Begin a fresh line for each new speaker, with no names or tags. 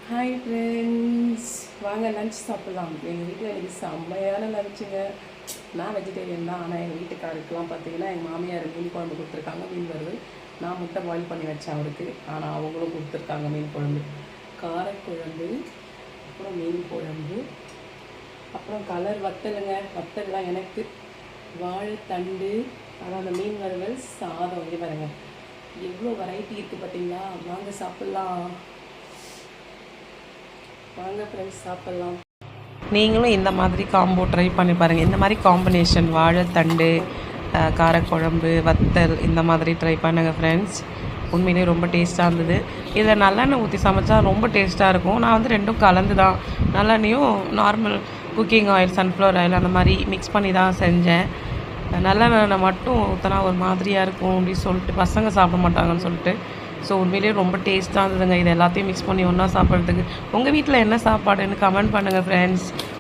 Hi friends, வாங்க lunch சாப்பிட்லாம். எங்கள் வீட்டில் எனக்கு செம்மையான லன்ச்சுங்க. நான் வெஜிடேரியன் தான், ஆனால் எங்கள் வீட்டுக்காருக்கெலாம் பார்த்தீங்கன்னா எங்கள் மாமியார் மீன் குழம்பு கொடுத்துருக்காங்க. மீன் வருது. நான் முட்டை பாயில் பண்ணி வச்சேன் அவருக்கு, ஆனால் அவங்களும் கொடுத்துருக்காங்க மீன் குழம்பு, காரக்குழம்பு, அப்புறம் மீன் குழம்பு, அப்புறம் கலர் வத்தலுங்க. வத்தல்லாம் எனக்கு, வாழைத்தண்டு, அதான் அந்த மீன் வறுவல், சாதம். இங்கே பாருங்க எவ்வளோ வெரைட்டி இருக்குது பார்த்தீங்களா. வாங்க சாப்பிட்லாம். வாங்க ஃப்ரெண்ட்ஸ் சாப்பிட்லாம். நீங்களும் இந்த மாதிரி காம்போ ட்ரை பண்ணி பாருங்கள். இந்த மாதிரி காம்பினேஷன் வாழைத்தண்டு, காரக்குழம்பு, வத்தல் இந்த மாதிரி ட்ரை பண்ணுங்கள் ஃப்ரெண்ட்ஸ். உண்மையிலேயே ரொம்ப டேஸ்ட்டாக இருந்தது. இதில் நல்லெண்ணெய் ஊற்றி சமைச்சா ரொம்ப டேஸ்ட்டாக இருக்கும். நான் வந்து ரெண்டும் கலந்து தான், நல்லெண்ணையும் normal cooking oil, sunflower oil அந்த மாதிரி மிக்ஸ் பண்ணி தான் செஞ்சேன். நல்லெண்ணெய் மட்டும் ஊற்றினா ஒரு மாதிரியாக இருக்கும் அப்படின்னு சொல்லிட்டு பசங்க சாப்பிட மாட்டாங்கன்னு சொல்லிட்டு. ஸோ உண்மையிலேயே ரொம்ப டேஸ்ட்டாக இருந்ததுங்க. இது எல்லாத்தையும் மிக்ஸ் பண்ணி ஒன்றா சாப்பிட்றதுக்கு. உங்கள் வீட்டில் என்ன சாப்பாடுன்னு கமெண்ட் பண்ணுங்கள் ஃப்ரெண்ட்ஸ்.